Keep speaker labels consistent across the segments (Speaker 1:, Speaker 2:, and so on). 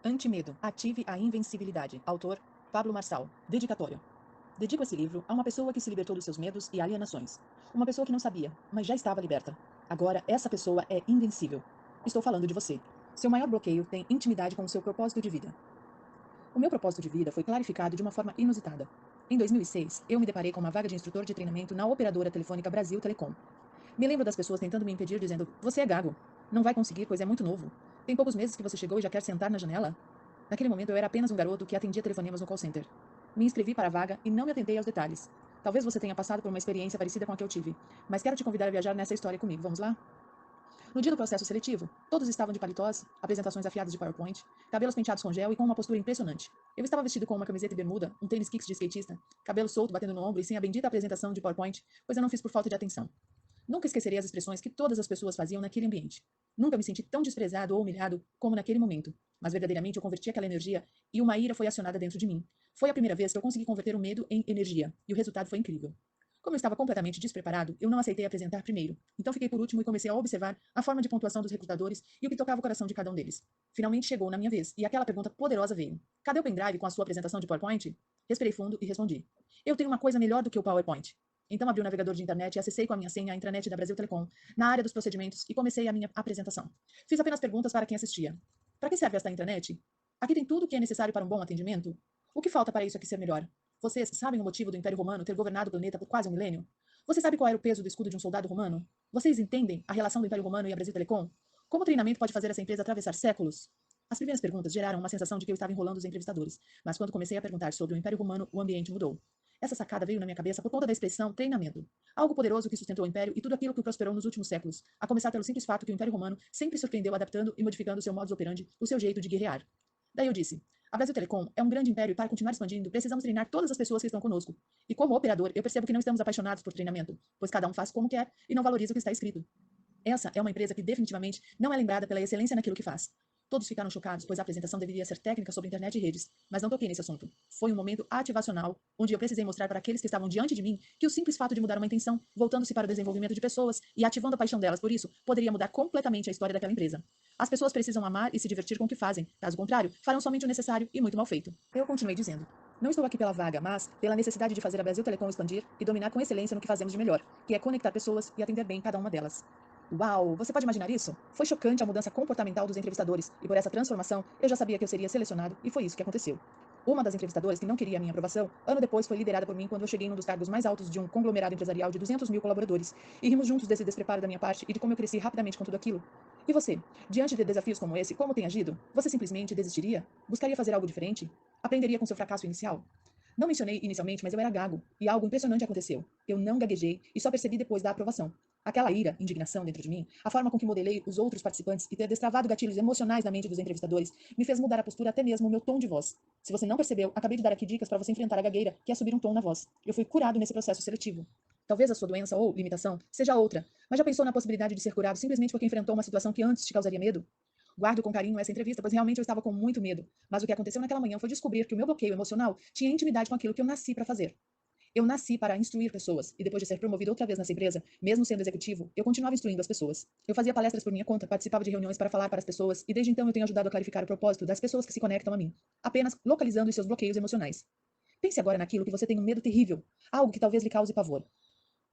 Speaker 1: Antimedo. Ative a invencibilidade. Autor, Pablo Marçal. Dedicatória. Dedico esse livro a uma pessoa que se libertou dos seus medos e alienações. Uma pessoa que não sabia, mas já estava liberta. Agora, essa pessoa é invencível. Estou falando de você. Seu maior bloqueio tem intimidade com o seu propósito de vida. O meu propósito de vida foi clarificado de uma forma inusitada. Em 2006, eu me deparei com uma vaga de instrutor de treinamento na operadora telefônica Brasil Telecom. Me lembro das pessoas tentando me impedir, dizendo: "Você é gago. Não vai conseguir, pois é muito novo. Tem poucos meses que você chegou e já quer sentar na janela?" Naquele momento, eu era apenas um garoto que atendia telefonemas no call center. Me inscrevi para a vaga e não me atentei aos detalhes. Talvez você tenha passado por uma experiência parecida com a que eu tive, mas quero te convidar a viajar nessa história comigo. Vamos lá? No dia do processo seletivo, todos estavam de paletós, apresentações afiadas de PowerPoint, cabelos penteados com gel e com uma postura impressionante. Eu estava vestido com uma camiseta e bermuda, um tênis kicks de skatista, cabelo solto batendo no ombro e sem a bendita apresentação de PowerPoint, pois eu não fiz por falta de atenção. Nunca esquecerei as expressões que todas as pessoas faziam naquele ambiente. Nunca me senti tão desprezado ou humilhado como naquele momento. Mas verdadeiramente eu converti aquela energia e uma ira foi acionada dentro de mim. Foi a primeira vez que eu consegui converter o medo em energia, e o resultado foi incrível. Como eu estava completamente despreparado, eu não aceitei apresentar primeiro. Então fiquei por último e comecei a observar a forma de pontuação dos recrutadores e o que tocava o coração de cada um deles. Finalmente chegou na minha vez, e aquela pergunta poderosa veio: "Cadê o pendrive com a sua apresentação de PowerPoint?" Respirei fundo e respondi: "Eu tenho uma coisa melhor do que o PowerPoint." Então abri o navegador de internet e acessei com a minha senha a intranet da Brasil Telecom, na área dos procedimentos, e comecei a minha apresentação. Fiz apenas perguntas para quem assistia. Para que serve esta intranet? Aqui tem tudo o que é necessário para um bom atendimento? O que falta para isso aqui ser melhor? Vocês sabem o motivo do Império Romano ter governado o planeta por quase um milênio? Você sabe qual era o peso do escudo de um soldado romano? Vocês entendem a relação do Império Romano e a Brasil Telecom? Como o treinamento pode fazer essa empresa atravessar séculos? As primeiras perguntas geraram uma sensação de que eu estava enrolando os entrevistadores, mas quando comecei a perguntar sobre o Império Romano, o ambiente mudou. Essa sacada veio na minha cabeça por conta da expressão treinamento. Algo poderoso que sustentou o Império e tudo aquilo que o prosperou nos últimos séculos, a começar pelo simples fato que o Império Romano sempre surpreendeu adaptando e modificando seu modus operandi, o seu jeito de guerrear. Daí eu disse: a Brasil Telecom é um grande império e para continuar expandindo, precisamos treinar todas as pessoas que estão conosco. E como operador, eu percebo que não estamos apaixonados por treinamento, pois cada um faz como quer e não valoriza o que está escrito. Essa é uma empresa que definitivamente não é lembrada pela excelência naquilo que faz. Todos ficaram chocados, pois a apresentação deveria ser técnica sobre internet e redes, mas não toquei nesse assunto. Foi um momento ativacional, onde eu precisei mostrar para aqueles que estavam diante de mim que o simples fato de mudar uma intenção, voltando-se para o desenvolvimento de pessoas e ativando a paixão delas por isso, poderia mudar completamente a história daquela empresa. As pessoas precisam amar e se divertir com o que fazem, caso contrário, farão somente o necessário e muito mal feito. Eu continuei dizendo: não estou aqui pela vaga, mas pela necessidade de fazer a Brasil Telecom expandir e dominar com excelência no que fazemos de melhor, que é conectar pessoas e atender bem cada uma delas. Uau, você pode imaginar isso? Foi chocante a mudança comportamental dos entrevistadores, e por essa transformação eu já sabia que eu seria selecionado, e foi isso que aconteceu. Uma das entrevistadoras que não queria a minha aprovação, ano depois foi liderada por mim quando eu cheguei num dos cargos mais altos de um conglomerado empresarial de 200 mil colaboradores, e rimos juntos desse despreparo da minha parte e de como eu cresci rapidamente com tudo aquilo. E você, diante de desafios como esse, como tem agido? Você simplesmente desistiria? Buscaria fazer algo diferente? Aprenderia com seu fracasso inicial? Não mencionei inicialmente, mas eu era gago, e algo impressionante aconteceu. Eu não gaguejei e só percebi depois da aprovação. Aquela ira, indignação dentro de mim, a forma com que modelei os outros participantes e ter destravado gatilhos emocionais na mente dos entrevistadores, me fez mudar a postura, até mesmo o meu tom de voz. Se você não percebeu, acabei de dar aqui dicas para você enfrentar a gagueira, que é subir um tom na voz. Eu fui curado nesse processo seletivo. Talvez a sua doença ou limitação seja outra, mas já pensou na possibilidade de ser curado simplesmente porque enfrentou uma situação que antes te causaria medo? Guardo com carinho essa entrevista, pois realmente eu estava com muito medo. Mas o que aconteceu naquela manhã foi descobrir que o meu bloqueio emocional tinha intimidade com aquilo que eu nasci para fazer. Eu nasci para instruir pessoas, e depois de ser promovido outra vez nessa empresa, mesmo sendo executivo, eu continuava instruindo as pessoas. Eu fazia palestras por minha conta, participava de reuniões para falar para as pessoas, e desde então eu tenho ajudado a clarificar o propósito das pessoas que se conectam a mim, apenas localizando os seus bloqueios emocionais. Pense agora naquilo que você tem um medo terrível, algo que talvez lhe cause pavor.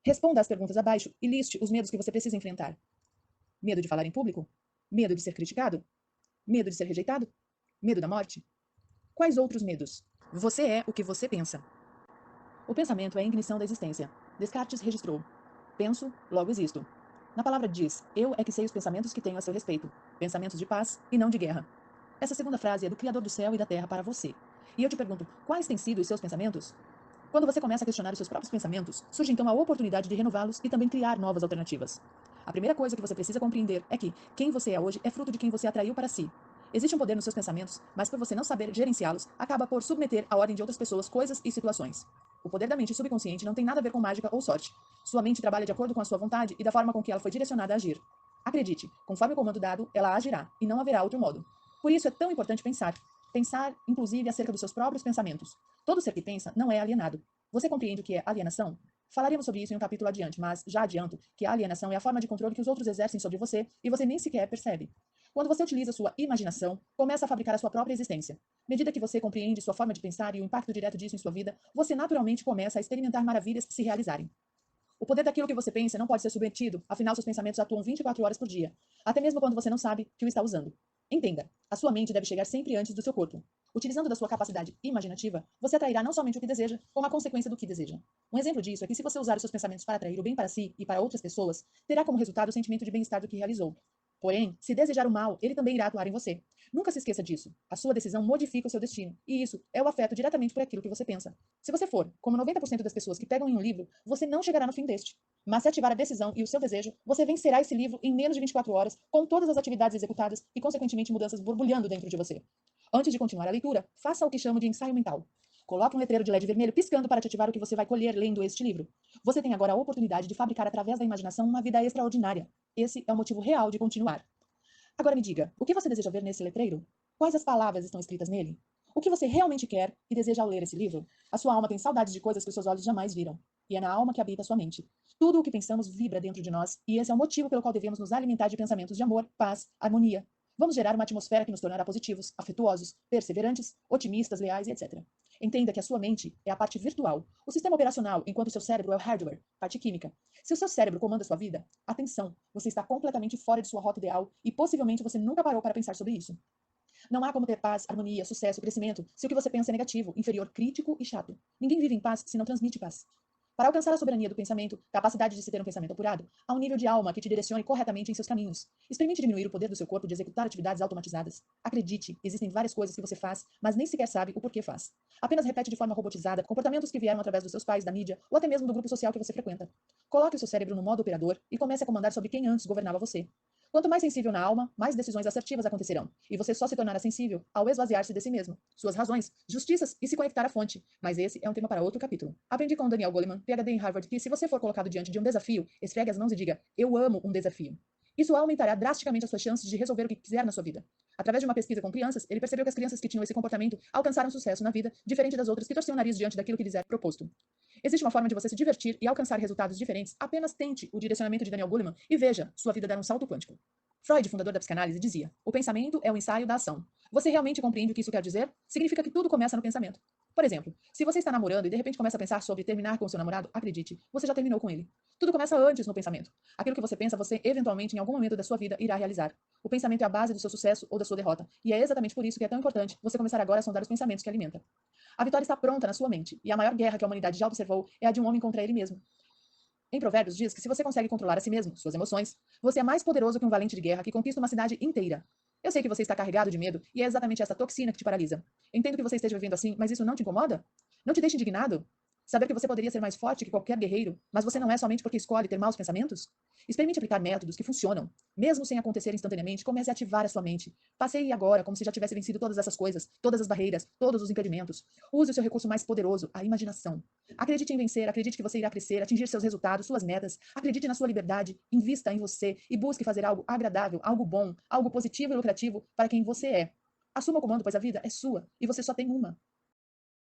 Speaker 1: Responda às perguntas abaixo e liste os medos que você precisa enfrentar. Medo de falar em público? Medo de ser criticado? Medo de ser rejeitado? Medo da morte? Quais outros medos? Você é o que você pensa. O pensamento é a ignição da existência. Descartes registrou: penso, logo existo. Na palavra diz: eu é que sei os pensamentos que tenho a seu respeito. Pensamentos de paz e não de guerra. Essa segunda frase é do Criador do céu e da terra para você. E eu te pergunto: quais têm sido os seus pensamentos? Quando você começa a questionar os seus próprios pensamentos, surge então a oportunidade de renová-los e também criar novas alternativas. A primeira coisa que você precisa compreender é que quem você é hoje é fruto de quem você atraiu para si. Existe um poder nos seus pensamentos, mas por você não saber gerenciá-los, acaba por submeter à ordem de outras pessoas, coisas e situações. O poder da mente subconsciente não tem nada a ver com mágica ou sorte. Sua mente trabalha de acordo com a sua vontade e da forma com que ela foi direcionada a agir. Acredite, conforme o comando dado, ela agirá, e não haverá outro modo. Por isso é tão importante pensar. Pensar, inclusive, acerca dos seus próprios pensamentos. Todo ser que pensa não é alienado. Você compreende o que é alienação? Falaremos sobre isso em um capítulo adiante, mas já adianto que a alienação é a forma de controle que os outros exercem sobre você e você nem sequer percebe. Quando você utiliza sua imaginação, começa a fabricar a sua própria existência. À medida que você compreende sua forma de pensar e o impacto direto disso em sua vida, você naturalmente começa a experimentar maravilhas se realizarem. O poder daquilo que você pensa não pode ser subvertido, afinal seus pensamentos atuam 24 horas por dia, até mesmo quando você não sabe que o está usando. Entenda, a sua mente deve chegar sempre antes do seu corpo. Utilizando da sua capacidade imaginativa, você atrairá não somente o que deseja, como a consequência do que deseja. Um exemplo disso é que se você usar os seus pensamentos para atrair o bem para si e para outras pessoas, terá como resultado o sentimento de bem-estar do que realizou. Porém, se desejar o mal, ele também irá atuar em você. Nunca se esqueça disso. A sua decisão modifica o seu destino, e isso é o afeto diretamente por aquilo que você pensa. Se você for, como 90% das pessoas que pegam em um livro, você não chegará no fim deste. Mas se ativar a decisão e o seu desejo, você vencerá esse livro em menos de 24 horas, com todas as atividades executadas e, consequentemente, mudanças borbulhando dentro de você. Antes de continuar a leitura, faça o que chamo de ensaio mental. Coloque um letreiro de LED vermelho piscando para te ativar o que você vai colher lendo este livro. Você tem agora a oportunidade de fabricar através da imaginação uma vida extraordinária. Esse é o motivo real de continuar. Agora me diga, o que você deseja ver nesse letreiro? Quais as palavras estão escritas nele? O que você realmente quer e deseja ao ler esse livro? A sua alma tem saudades de coisas que os seus olhos jamais viram. E é na alma que habita a sua mente. Tudo o que pensamos vibra dentro de nós, e esse é o motivo pelo qual devemos nos alimentar de pensamentos de amor, paz, harmonia. Vamos gerar uma atmosfera que nos tornará positivos, afetuosos, perseverantes, otimistas, leais e etc. Entenda que a sua mente é a parte virtual, o sistema operacional, enquanto o seu cérebro é o hardware, parte química. Se o seu cérebro comanda a sua vida, atenção, você está completamente fora de sua rota ideal e possivelmente você nunca parou para pensar sobre isso. Não há como ter paz, harmonia, sucesso, crescimento, se o que você pensa é negativo, inferior, crítico e chato. Ninguém vive em paz se não transmite paz. Para alcançar a soberania do pensamento, capacidade de se ter um pensamento apurado, há um nível de alma que te direcione corretamente em seus caminhos. Experimente diminuir o poder do seu corpo de executar atividades automatizadas. Acredite, existem várias coisas que você faz, mas nem sequer sabe o porquê faz. Apenas repete de forma robotizada comportamentos que vieram através dos seus pais, da mídia ou até mesmo do grupo social que você frequenta. Coloque o seu cérebro no modo operador e comece a comandar sobre quem antes governava você. Quanto mais sensível na alma, mais decisões assertivas acontecerão, e você só se tornará sensível ao esvaziar-se de si mesmo, suas razões, justiças e se conectar à fonte. Mas esse é um tema para outro capítulo. Aprendi com Daniel Goleman, PhD em Harvard, que se você for colocado diante de um desafio, esfregue as mãos e diga: eu amo um desafio. Isso aumentará drasticamente as suas chances de resolver o que quiser na sua vida. Através de uma pesquisa com crianças, ele percebeu que as crianças que tinham esse comportamento alcançaram sucesso na vida, diferente das outras que torciam o nariz diante daquilo que lhes era proposto. Existe uma forma de você se divertir e alcançar resultados diferentes. Apenas tente o direcionamento de Daniel Goleman e veja sua vida dar um salto quântico. Freud, fundador da psicanálise, dizia: o pensamento é o ensaio da ação. Você realmente compreende o que isso quer dizer? Significa que tudo começa no pensamento. Por exemplo, se você está namorando e de repente começa a pensar sobre terminar com o seu namorado, acredite, você já terminou com ele. Tudo começa antes no pensamento. Aquilo que você pensa, você eventualmente, em algum momento da sua vida, irá realizar. O pensamento é a base do seu sucesso ou da sua derrota. E é exatamente por isso que é tão importante você começar agora a sondar os pensamentos que alimenta. A vitória está pronta na sua mente, e a maior guerra que a humanidade já observou é a de um homem contra ele mesmo. Em Provérbios diz que se você consegue controlar a si mesmo, suas emoções, você é mais poderoso que um valente de guerra que conquista uma cidade inteira. Eu sei que você está carregado de medo e é exatamente essa toxina que te paralisa. Entendo que você esteja vivendo assim, mas isso não te incomoda? Não te deixa indignado? Saber que você poderia ser mais forte que qualquer guerreiro, mas você não é somente porque escolhe ter maus pensamentos? Experimente aplicar métodos que funcionam. Mesmo sem acontecer instantaneamente, comece a ativar a sua mente. Passeie agora como se já tivesse vencido todas essas coisas, todas as barreiras, todos os impedimentos. Use o seu recurso mais poderoso, a imaginação. Acredite em vencer, acredite que você irá crescer, atingir seus resultados, suas metas. Acredite na sua liberdade, invista em você e busque fazer algo agradável, algo bom, algo positivo e lucrativo para quem você é. Assuma o comando, pois a vida é sua e você só tem uma.